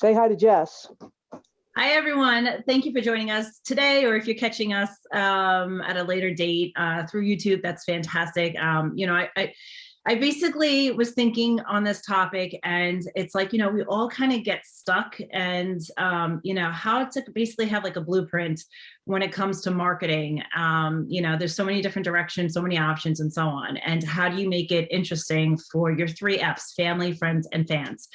Say hi to Jess. Hi, everyone. Thank you for joining us today, or if you're catching us at a later date through YouTube, that's fantastic. I basically was thinking on this topic, and it's like, we all kind of get stuck, and, how to basically have like a blueprint when it comes to marketing. There's so many different directions, so many options, and so on. And how do you make it interesting for your 3Fs: family, friends, and fans?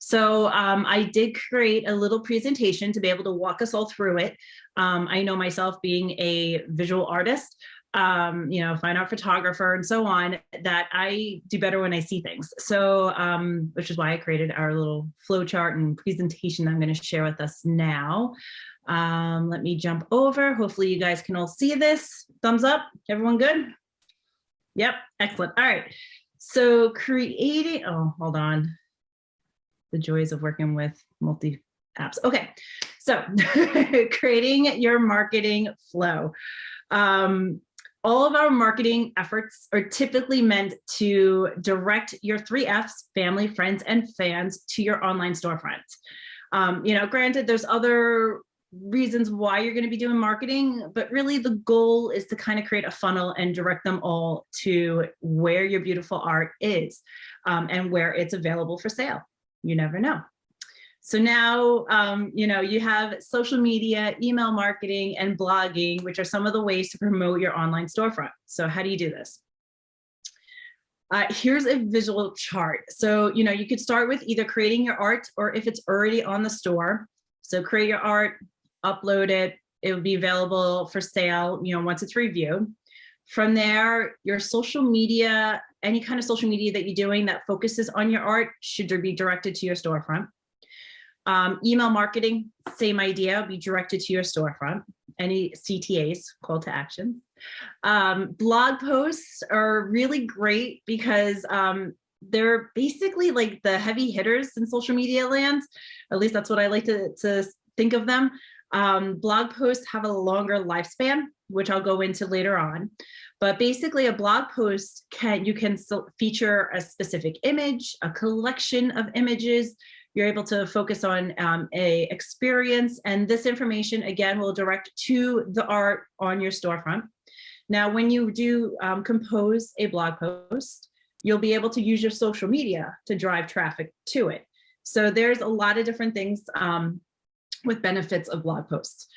So I did create a little presentation to be able to walk us all through it. I know myself, being a visual artist, fine art photographer, and so on, that I do better when I see things. So, which is why I created our little flow chart and presentation that I'm going to share with us now. Let me jump over. Hopefully you guys can all see this. Thumbs up. Everyone good? Yep. Excellent. All right. So hold on. The joys of working with multi apps. Okay. So creating your marketing flow. All of our marketing efforts are typically meant to direct your 3Fs, family, friends, and fans, to your online storefront. Granted, there's other reasons why you're going to be doing marketing, but really the goal is to kind of create a funnel and direct them all to where your beautiful art is, and where it's available for sale. You never know. So now, you have social media, email marketing, and blogging, which are some of the ways to promote your online storefront. So how do you do this? Here's a visual chart. So, you could start with either creating your art, or if it's already on the store. So create your art, upload it. It will be available for sale, once it's reviewed. From there, your social media, any kind of social media that you're doing that focuses on your art, should be directed to your storefront. Email marketing, same idea, be directed to your storefront. Any CTAs, call to action. Blog posts are really great because they're basically like the heavy hitters in social media land. At least that's what I like to think of them. Blog posts have a longer lifespan, which I'll go into later on. But basically, a blog post you can feature a specific image, a collection of images. You're able to focus on a experience, and this information, again, will direct to the art on your storefront. Now, when you do compose a blog post, you'll be able to use your social media to drive traffic to it. So there's a lot of different things with benefits of blog posts.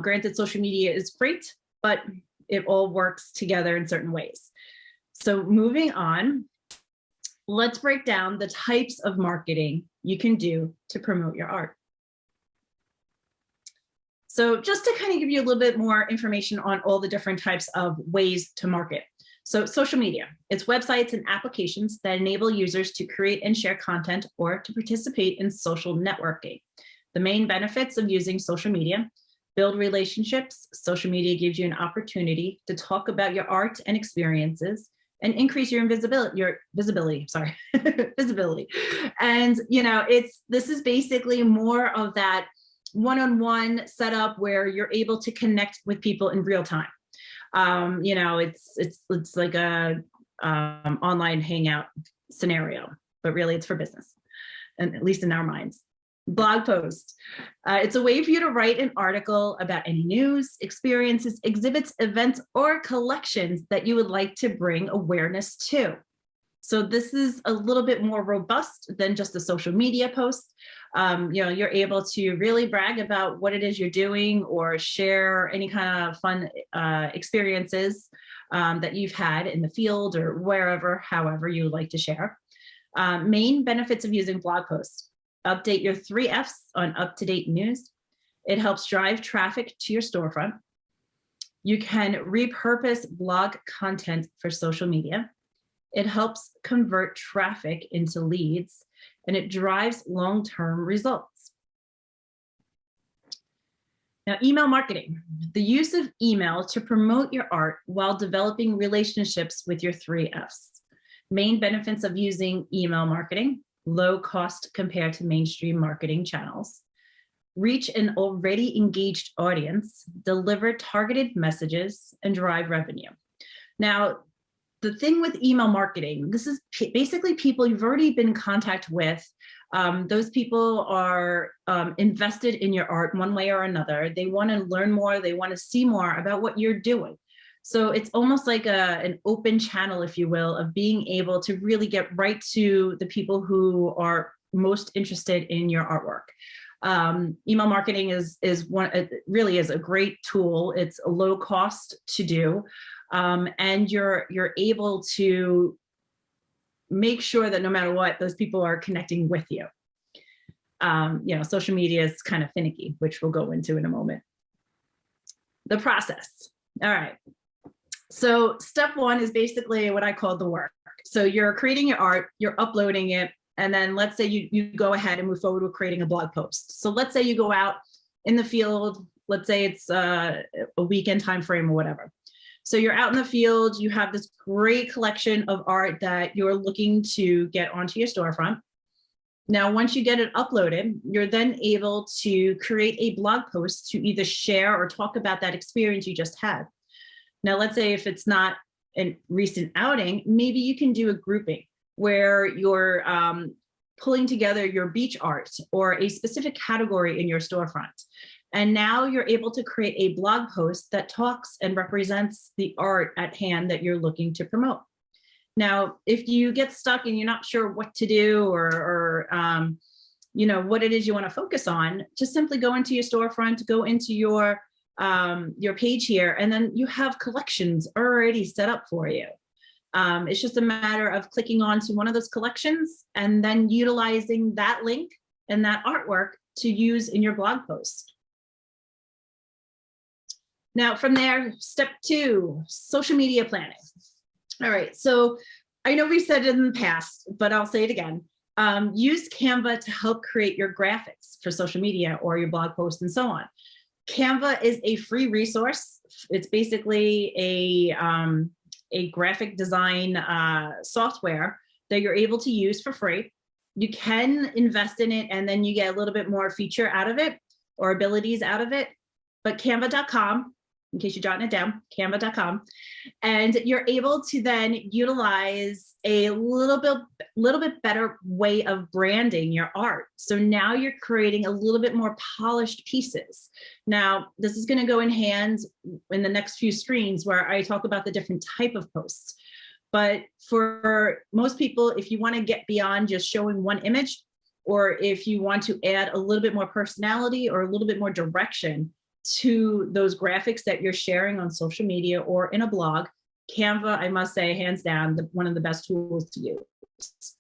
Granted, social media is great, but it all works together in certain ways. So moving on, let's break down the types of marketing you can do to promote your art. So just to kind of give you a little bit more information on all the different types of ways to market. So social media, it's websites and applications that enable users to create and share content or to participate in social networking. The main benefits of using social media: build relationships. Social media gives you an opportunity to talk about your art and experiences and increase your visibility. And, this is basically more of that one-on-one setup where you're able to connect with people in real time. It's like a online hangout scenario, but really it's for business, and at least in our minds. Blog post. It's a way for you to write an article about any news, experiences, exhibits, events, or collections that you would like to bring awareness to. So this is a little bit more robust than just a social media post. You're able to really brag about what it is you're doing, or share any kind of fun experiences that you've had in the field or wherever, however you would like to share. Main benefits of using blog posts: update your 3Fs on up-to-date news. It helps drive traffic to your storefront. You can repurpose blog content for social media. It helps convert traffic into leads, and it drives long-term results. Now, email marketing, the use of email to promote your art while developing relationships with your 3Fs. Main benefits of using email marketing: low cost compared to mainstream marketing channels, reach an already engaged audience, deliver targeted messages, and drive revenue. Now, the thing with email marketing, this is basically people you've already been in contact with Those people are invested in your art one way or another. They want to learn more. They want to see more about what you're doing. So it's almost like an open channel, if you will, of being able to really get right to the people who are most interested in your artwork. Email marketing is one, it really is a great tool. It's a low cost to do, and you're able to make sure that no matter what, those people are connecting with you. You know, social media is kind of finicky, which we'll go into in a moment. The process. All right. So step one is basically what I call the work. So you're creating your art, you're uploading it, and then let's say you go ahead and move forward with creating a blog post. So let's say you go out in the field, let's say it's a weekend time frame or whatever. So you're out in the field, you have this great collection of art that you're looking to get onto your storefront. Now, once you get it uploaded, you're then able to create a blog post to either share or talk about that experience you just had. Now, let's say if it's not a recent outing, maybe you can do a grouping where you're pulling together your beach art or a specific category in your storefront. And now you're able to create a blog post that talks and represents the art at hand that you're looking to promote. Now, if you get stuck and you're not sure what to do or you know, what it is you want to focus on, just simply go into your storefront, go into your page here, and then you have collections already set up for you. It's just a matter of clicking onto one of those collections and then utilizing that link and that artwork to use in your blog post. Now, from there, step two, social media planning. All right, so I know we said it in the past, but I'll say it again. Use Canva to help create your graphics for social media or your blog posts and so on. Canva is a free resource. It's basically a graphic design software that you're able to use for free. You can invest in it and then you get a little bit more feature out of it or abilities out of it. But canva.com, in case you're jotting it down, canva.com, and you're able to then utilize a little bit better way of branding your art. So now you're creating a little bit more polished pieces. Now, this is going to go in hand in the next few screens where I talk about the different type of posts. But for most people, if you want to get beyond just showing one image, or if you want to add a little bit more personality or a little bit more direction to those graphics that you're sharing on social media or in a blog, Canva, I must say, hands down, one of the best tools to use.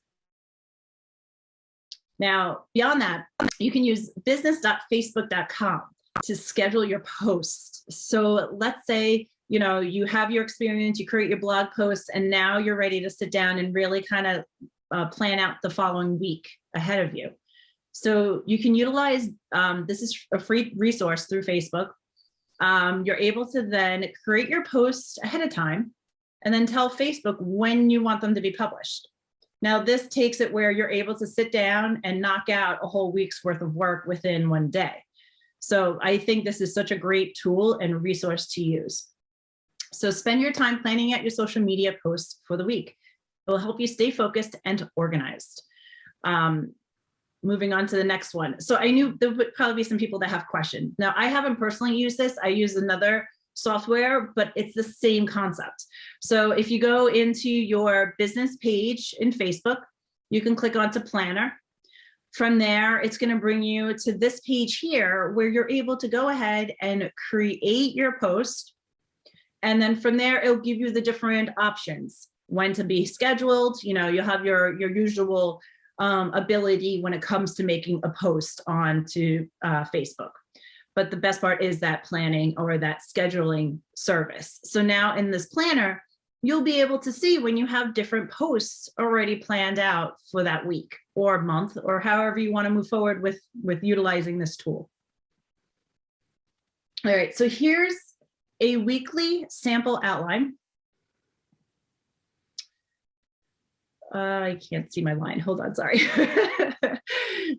Now, beyond that, you can use business.facebook.com to schedule your posts. So let's say, you know, you have your experience, you create your blog posts, and now you're ready to sit down and really kind of plan out the following week ahead of you. So you can utilize, this is a free resource through Facebook. You're able to then create your posts ahead of time and then tell Facebook when you want them to be published. Now, this takes it where you're able to sit down and knock out a whole week's worth of work within one day. So I think this is such a great tool and resource to use. So spend your time planning out your social media posts for the week. It will help you stay focused and organized. Moving on to the next one. So I knew there would probably be some people that have questions. Now, I haven't personally used this. I use another software, but it's the same concept. So if you go into your business page in Facebook, you can click onto Planner. From there, it's going to bring you to this page here where you're able to go ahead and create your post. And then from there, it'll give you the different options, when to be scheduled. You know, you'll have your usual ability when it comes to making a post onto Facebook. But the best part is that planning or that scheduling service. So now in this planner, you'll be able to see when you have different posts already planned out for that week or month, or however you want to move forward with utilizing this tool. All right, so here's a weekly sample outline. I can't see my line. Hold on, sorry.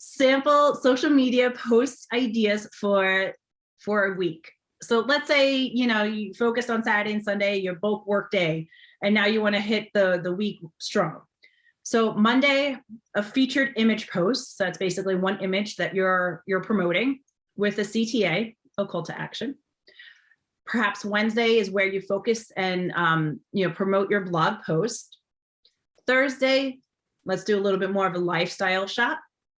Sample social media post ideas for a week. So let's say, you know, you focused on Saturday and Sunday, your bulk work day, and now you want to hit the week strong. So Monday, a featured image post. So that's basically one image that you're promoting with a CTA, a call to action. Perhaps Wednesday is where you focus and promote your blog post. Thursday, let's do a little bit more of a lifestyle shop.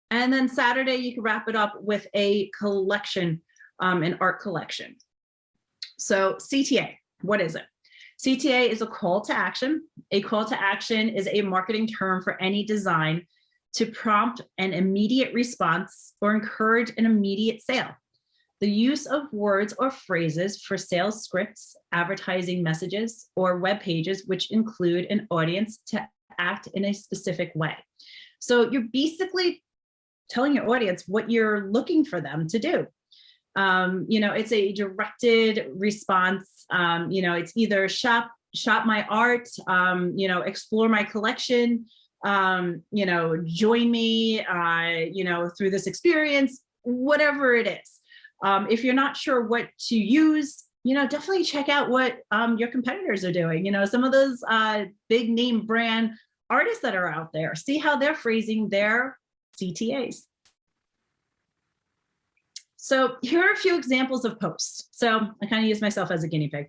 And then Saturday, you can wrap it up with a collection, an art collection. So CTA, what is it? CTA is a call to action. A call to action is a marketing term for any design to prompt an immediate response or encourage an immediate sale. The use of words or phrases for sales scripts, advertising messages, or web pages, which include an audience to act in a specific way. So you're basically telling your audience what you're looking for them to do. It's a directed response. It's either shop my art, explore my collection, join me, through this experience, whatever it is. If you're not sure what to use, definitely check out what your competitors are doing. Some of those big name brand artists that are out there, see how they're phrasing their CTAs. So here are a few examples of posts. So I kind of use myself as a guinea pig.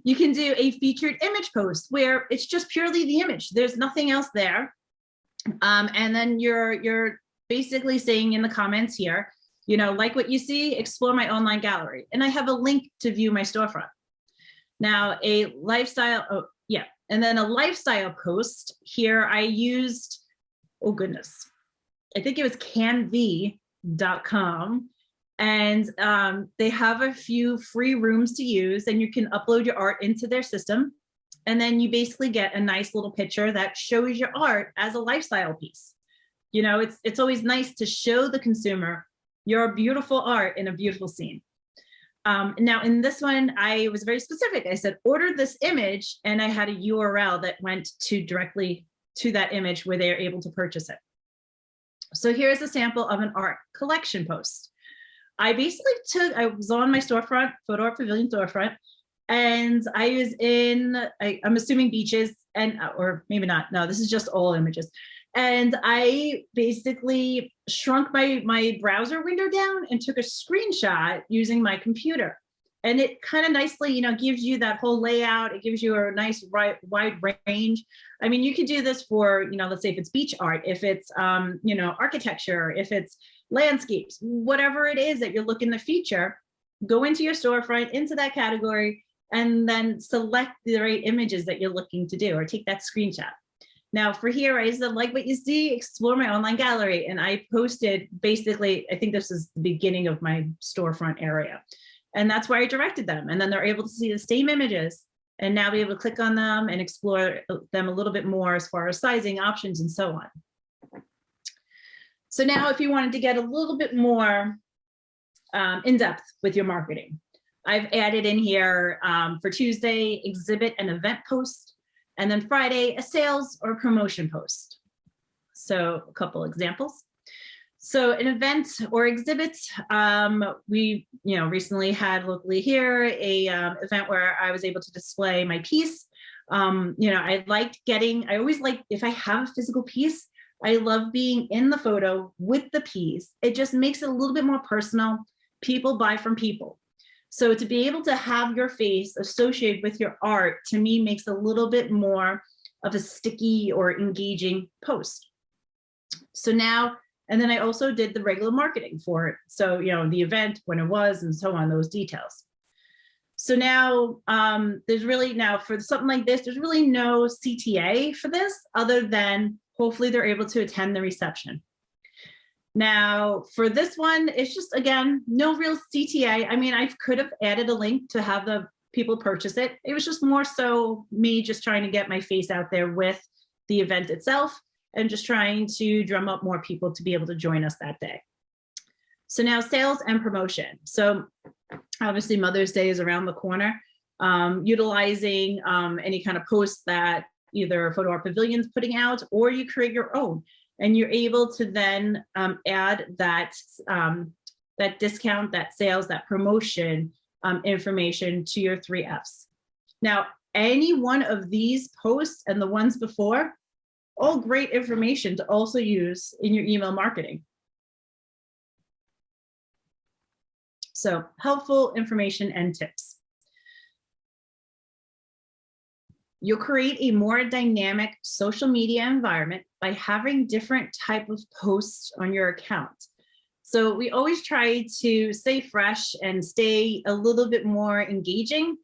You can do a featured image post where it's just purely the image. There's nothing else there. And then you're basically saying in the comments here, like what you see, explore my online gallery. And I have a link to view my storefront. Now a lifestyle, and then a lifestyle post here I used, oh goodness, I think it was Canva.com, and they have a few free rooms to use, and you can upload your art into their system, and then you basically get a nice little picture that shows your art as a lifestyle piece. It's always nice to show the consumer your beautiful art in a beautiful scene. Now in this one, I was very specific. I said, order this image, and I had a URL that went directly to that image where they are able to purchase it. So here's a sample of an art collection post. I was on my storefront, Photo Art Pavilion storefront, and I was I'm assuming beaches, or maybe not, no, this is just all images. And I basically shrunk my browser window down and took a screenshot using my computer. And it kind of nicely, gives you that whole layout. It gives you a nice wide range. I mean, you could do this for, let's say if it's beach art, if it's, architecture, if it's landscapes, whatever it is that you're looking to feature, go into your storefront, into that category, and then select the right images that you're looking to do, or take that screenshot. Now for here, I said, like what you see, explore my online gallery. And I posted basically, I think this is the beginning of my storefront area. And that's where I directed them. And then they're able to see the same images and now be able to click on them and explore them a little bit more as far as sizing options and so on. So now if you wanted to get a little bit more in depth with your marketing, I've added in here for Tuesday, exhibit and event post. And then Friday, a sales or promotion post. So a couple examples. So an event or exhibit, we recently had locally here a event where I was able to display my piece. I always like, if I have a physical piece, I love being in the photo with the piece. It just makes it a little bit more personal. People buy from people. So to be able to have your face associated with your art, to me, makes a little bit more of a sticky or engaging post. So now, and then I also did the regular marketing for it. So, the event, when it was, and so on, those details. So now there's really, now for something like this, there's really no CTA for this other than hopefully they're able to attend the reception. Now for this one, it's just, again, no real CTA. I mean, I could have added a link to have the people purchase it. It was just more so me just trying to get my face out there with the event itself and just trying to drum up more people to be able to join us that day. So now sales and promotion. So obviously Mother's Day is around the corner. Utilizing any kind of posts that either Photo Art Pavilion's putting out, or you create your own. And you're able to then add that discount, that sales, that promotion information to your 3 Fs. Now, any one of these posts and the ones before, all great information to also use in your email marketing. So helpful information and tips. You'll create a more dynamic social media environment by having different type of posts on your account. So we always try to stay fresh and stay a little bit more engaging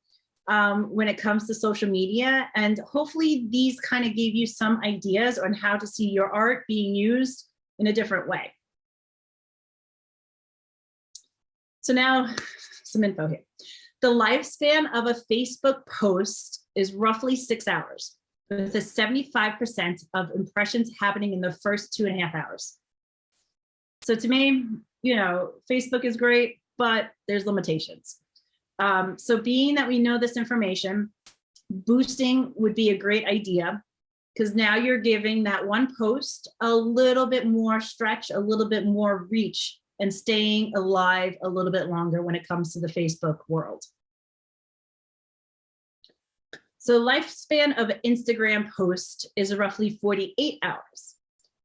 when it comes to social media. And hopefully these kind of gave you some ideas on how to see your art being used in a different way. So now some info here. The lifespan of a Facebook post is roughly 6 hours, with a 75% of impressions happening in the first 2.5 hours. So to me, you know, Facebook is great, but there's limitations. So being that we know this information, boosting would be a great idea, because now you're giving that one post a little bit more stretch, a little bit more reach, and staying alive a little bit longer when it comes to the Facebook world. So lifespan of an Instagram post is roughly 48 hours,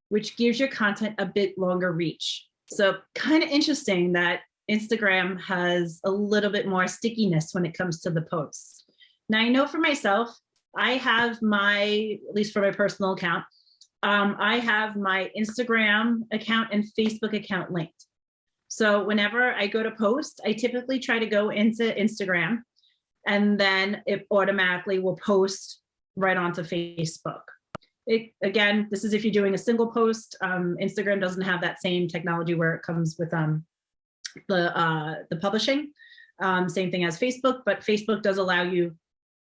which gives your content a bit longer reach. So kind of interesting that Instagram has a little bit more stickiness when it comes to the posts. Now, I know for myself, I have my, at least for my personal account, I have my Instagram account and Facebook account linked. So whenever I go to post, I typically try to go into Instagram, and then it automatically will post right onto Facebook. Again, this is if you're doing a single post. Instagram doesn't have that same technology where it comes with the publishing. Same thing as Facebook, but Facebook does allow you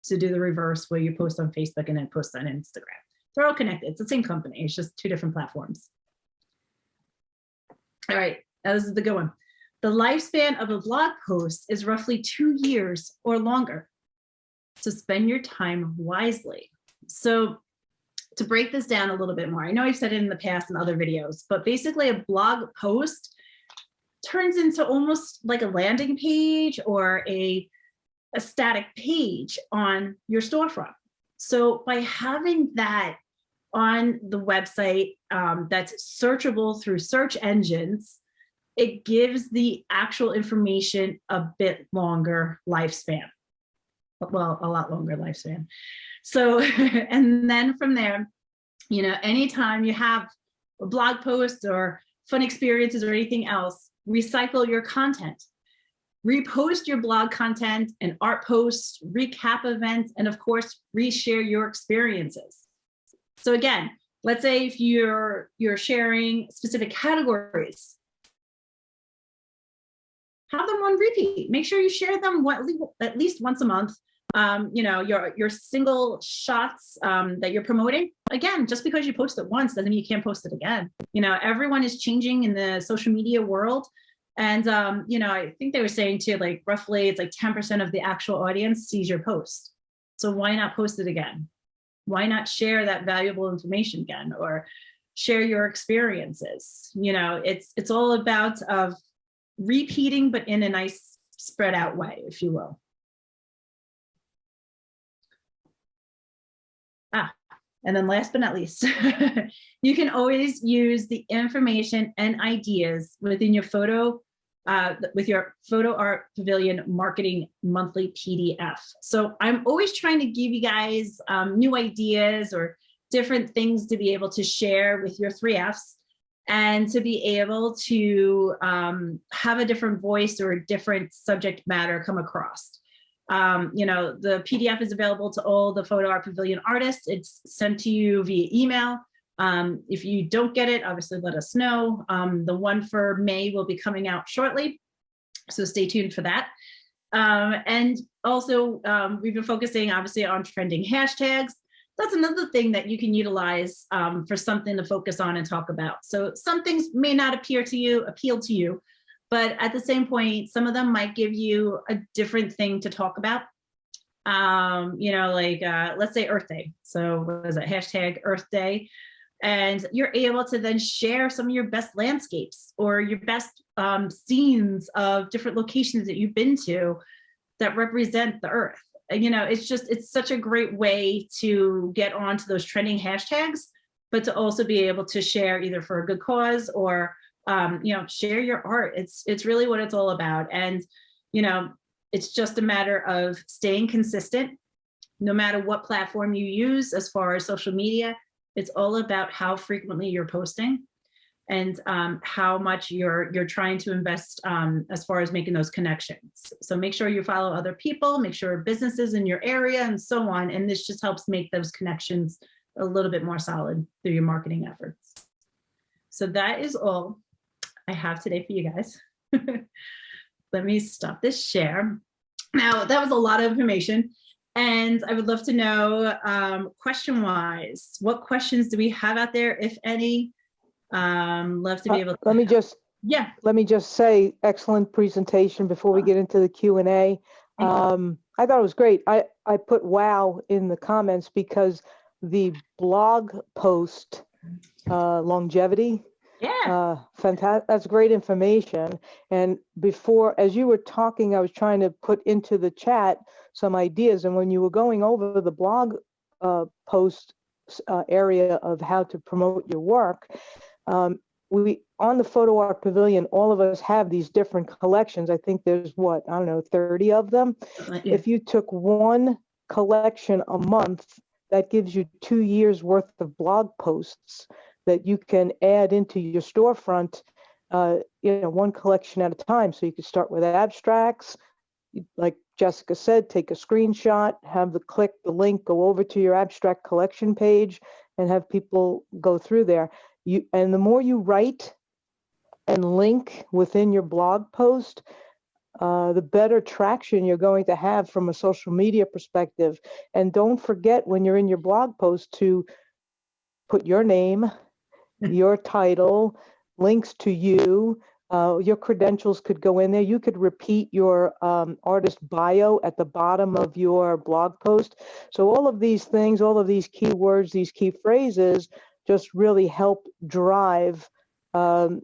to do the reverse where you post on Facebook and then post on Instagram. They're all connected. It's the same company. It's just two different platforms. All right. This is the good one. The lifespan of a blog post is roughly 2 years or longer. So spend your time wisely. So to break this down a little bit more, I know I've said it in the past in other videos, but basically a blog post turns into almost like a landing page or a static page on your storefront. So by having that on the website that's searchable through search engines, it gives the actual information a bit longer lifespan. Well, a lot longer lifespan. So, and then from there, you know, anytime you have a blog post or fun experiences or anything else, recycle your content. Repost your blog content and art posts, recap events, and of course, reshare your experiences. So again, let's say if you're sharing specific categories, have them on repeat. Make sure you share them at least once a month. You know, your single shots that you're promoting. Again, just because you post it once doesn't mean you can't post it again. You know, everyone is changing in the social media world. And, you know, I think they were saying too, like roughly it's like 10% of the actual audience sees your post. So why not post it again? Why not share that valuable information again, or share your experiences? You know, it's all about repeating, but in a nice spread out way, if you will. And then last but not least, you can always use the information and ideas within your Photo Art Pavilion Marketing Monthly PDF. So I'm always trying to give you guys new ideas or different things to be able to share with your 3Fs, and to be able to have a different voice or a different subject matter come across. You know, the PDF is available to all the Photo Art Pavilion artists. It's sent to you via email. If you don't get it, obviously let us know. The one for May will be coming out shortly, so stay tuned for that. And also, we've been focusing obviously on trending hashtags. That's another thing that you can utilize for something to focus on and talk about. So some things may not appeal to you, but at the same point, some of them might give you a different thing to talk about. You know, like let's say Earth Day. So what is it? Hashtag Earth Day. And you're able to then share some of your best landscapes or your best scenes of different locations that you've been to that represent the Earth. it's such a great way to get onto those trending hashtags, but to also be able to share either for a good cause or, share your art. It's really what it's all about. And, it's just a matter of staying consistent, no matter what platform you use as far as social media. It's all about how frequently you're posting and how much you're trying to invest as far as making those connections. So make sure you follow other people, make sure businesses in your area and so on. And this just helps make those connections a little bit more solid through your marketing efforts. So that is all I have today for you guys. Let me stop this share. Now, that was a lot of information. And I would love to know, question-wise, what questions do we have out there, if any? Love to be able to. Let me just say, excellent presentation before we get into the Q&A. I thought it was great. I put wow in the comments because the blog post longevity, fantastic. That's great information. And before, as you were talking, I was trying to put into the chat some ideas. And when you were going over the blog post area of how to promote your work, we on the Photo Art Pavilion, all of us have these different collections. I think there's 30 of them. Yeah. If you took one collection a month, that gives you 2 years worth of blog posts that you can add into your storefront, one collection at a time. So you could start with abstracts, like Jessica said, take a screenshot, click the link, go over to your abstract collection page, and have people go through there. And the more you write and link within your blog post, the better traction you're going to have from a social media perspective. And don't forget when you're in your blog post to put your name, your title, links to you, your credentials could go in there. You could repeat your artist bio at the bottom of your blog post. So all of these things, all of these keywords, these key phrases just really help drive the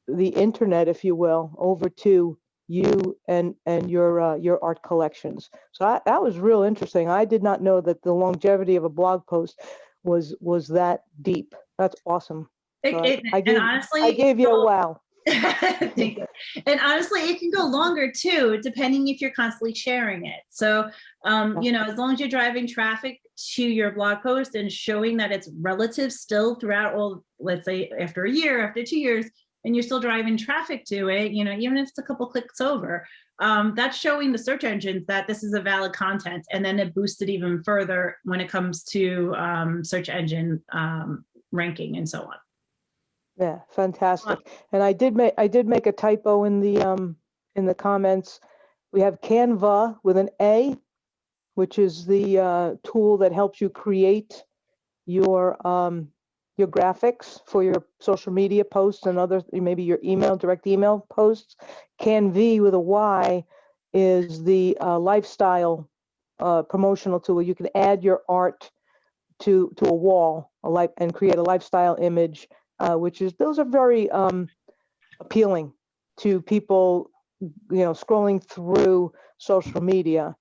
internet, if you will, over to you and your art collections. So that was real interesting. I did not know that the longevity of a blog post was that deep. That's awesome. I gave you a wow. Thank you. And honestly, it can go longer too, depending if you're constantly sharing it. So, as long as you're driving traffic to your blog post and showing that it's relative still throughout all, let's say after a year, after 2 years, and you're still driving traffic to it, even if it's a couple clicks over, that's showing the search engines that this is a valid content. And then it boosts it even further when it comes to search engine ranking and so on. Yeah, fantastic. And I did make a typo in the comments. We have Canva with an A, which is the tool that helps you create your graphics for your social media posts and other, maybe your direct email posts. Canva with a Y is the lifestyle promotional tool. You can add your art to a wall, and create a lifestyle image. Those are very appealing to people, scrolling through social media.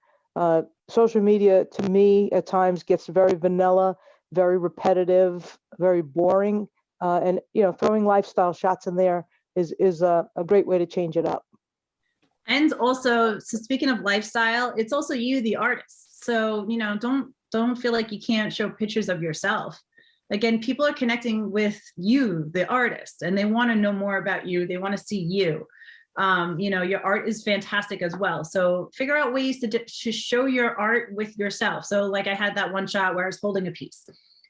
Social media, to me, at times gets very vanilla, very repetitive, very boring. And throwing lifestyle shots in there is a great way to change it up. And also, so speaking of lifestyle, it's also you, the artist. So, don't feel like you can't show pictures of yourself. Again, people are connecting with you, the artist, and they want to know more about you. They want to see you. Your art is fantastic as well. So figure out ways to show your art with yourself. So like I had that one shot where I was holding a piece.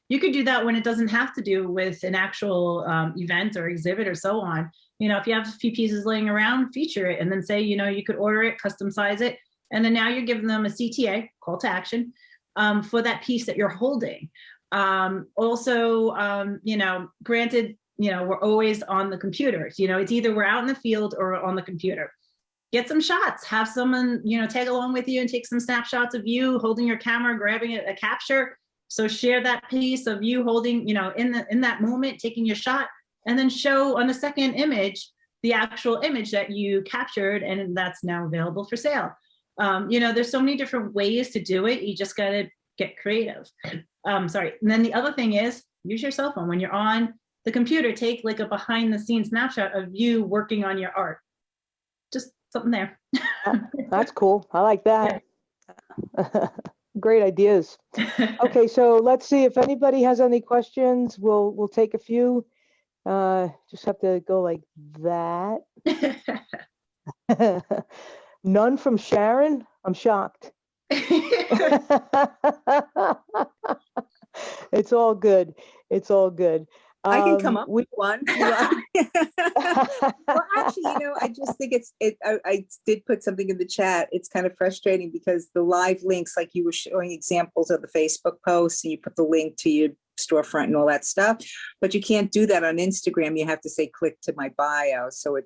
You could do that when it doesn't have to do with an actual event or exhibit or so on. If you have a few pieces laying around, feature it, and then say, you could order it, custom size it. And then now you're giving them a CTA, call to action, for that piece that you're holding. Granted, we're always on the computer. It's either we're out in the field or on the computer. Get some shots, have someone, tag along with you and take some snapshots of you holding your camera, grabbing a capture. So share that piece of you holding, in that moment, taking your shot, and then show on the second image, the actual image that you captured, and that's now available for sale. There's so many different ways to do it. You just got to get creative. Sorry. And then the other thing is use your cell phone when you're on the computer. Take like a behind the scenes snapshot of you working on your art. Just something there. That's cool. I like that. Yeah. Great ideas. Okay, so let's see if anybody has any questions. We'll take a few. Just have to go like that. None from Sharon? I'm shocked. It's all good. It's all good. I can come up with one. Well, actually, I just think I did put something in the chat. It's kind of frustrating because the live links, like you were showing examples of the Facebook posts and you put the link to your storefront and all that stuff, but you can't do that on Instagram. You have to say, click to my bio. So I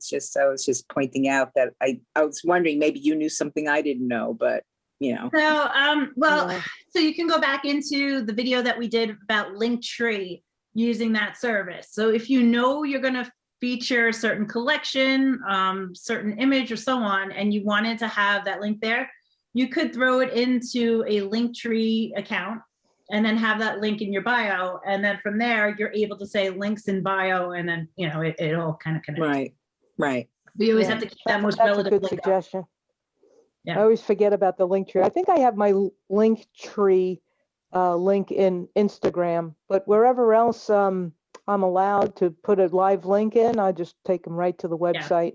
was just pointing out that I was wondering, maybe you knew something I didn't know, but so you can go back into the video that we did about Linktree using that service. So if you know you're going to feature a certain collection, certain image or so on, and you wanted to have that link there, you could throw it into a Linktree account and then have that link in your bio. And then from there, you're able to say links in bio, and then, it all kind of connects. Right. We always have to keep that most relative link. That's a good link suggestion. Yeah. I always forget about the Linktree. I think I have my Linktree link in Instagram, but wherever else I'm allowed to put a live link in, I just take them right to the website,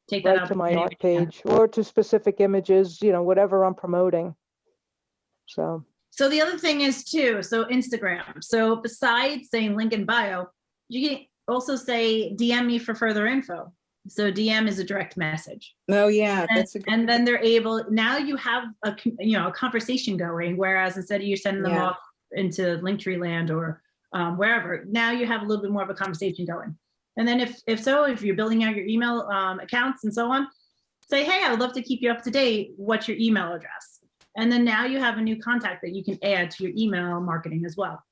Take that right to my art page, or to specific images, whatever I'm promoting. So the other thing is too, so Instagram. So besides saying link in bio, you can also say DM me for further info. So DM is a direct message. Oh yeah, and then they're able. Now you have a conversation going. Whereas instead of you sending them off into Linktree land or wherever, now you have a little bit more of a conversation going. And then if you're building out your email accounts and so on, say, hey, I would love to keep you up to date. What's your email address? And then now you have a new contact that you can add to your email marketing as well.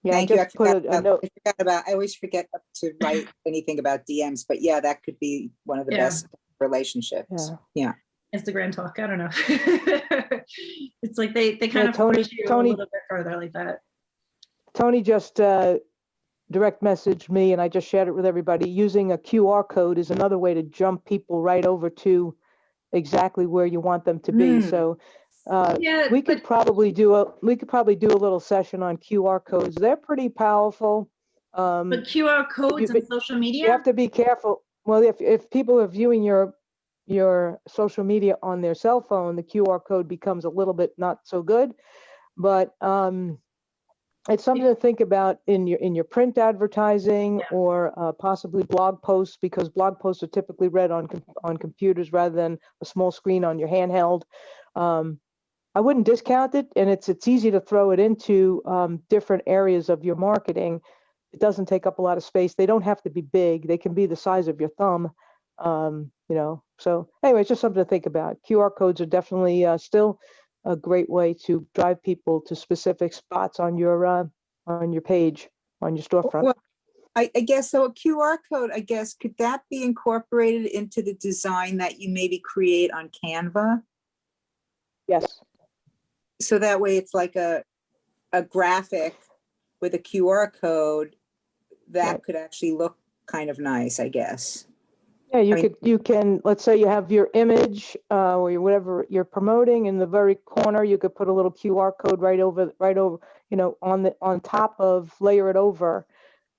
Yeah, Thank you. I always forget to write anything about DMs, but yeah, that could be one of the best relationships. Yeah. Instagram talk. I don't know. It's like they kind of push you a little bit further like that. Tony just direct messaged me, and I just shared it with everybody. Using a QR code is another way to jump people right over to exactly where you want them to be. So we could probably do a little session on QR codes. They're pretty powerful. But QR codes on social media? You have to be careful. Well, if people are viewing your social media on their cell phone, the QR code becomes a little bit not so good. But it's something to think about in your print advertising or possibly blog posts, because blog posts are typically read on computers rather than a small screen on your handheld. I wouldn't discount it, and it's easy to throw it into different areas of your marketing. It doesn't take up a lot of space. They don't have to be big. They can be the size of your thumb. So anyway, it's just something to think about. QR codes are definitely still a great way to drive people to specific spots on your page, on your storefront. Well, I guess so. A QR code, I guess, could that be incorporated into the design that you maybe create on Canva? Yes. So that way it's like a graphic with a QR code that could actually look kind of nice, I guess. Yeah, you can, let's say you have your image or whatever you're promoting in the very corner, you could put a little QR code right over, on top of, layer it over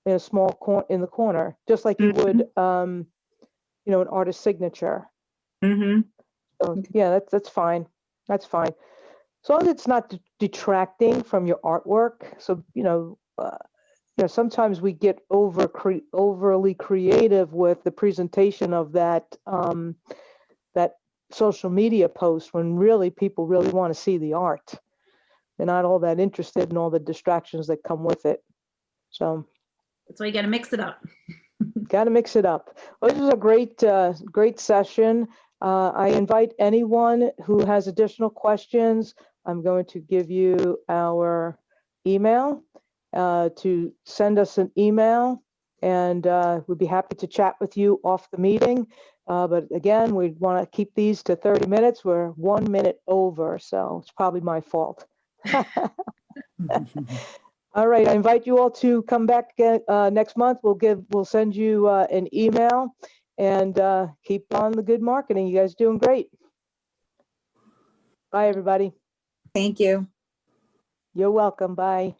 in a small in the corner, just like you would, an artist's signature. Mm-hmm. So yeah, that's fine. That's fine. As long as it's not detracting from your artwork. So, sometimes we get overly creative with the presentation of that social media post, when really people really want to see the art. They're not all that interested in all the distractions that come with it. So that's why you got to mix it up. Got to mix it up. Well, this is a great session. I invite anyone who has additional questions. I'm going to give you our email to send us an email, and we'd be happy to chat with you off the meeting. But again, we want to keep these to 30 minutes. We're 1 minute over, so it's probably my fault. All right, I invite you all to come back next month. We'll send you an email, and keep on the good marketing. You guys doing great. Bye, everybody. Thank you. You're welcome. Bye.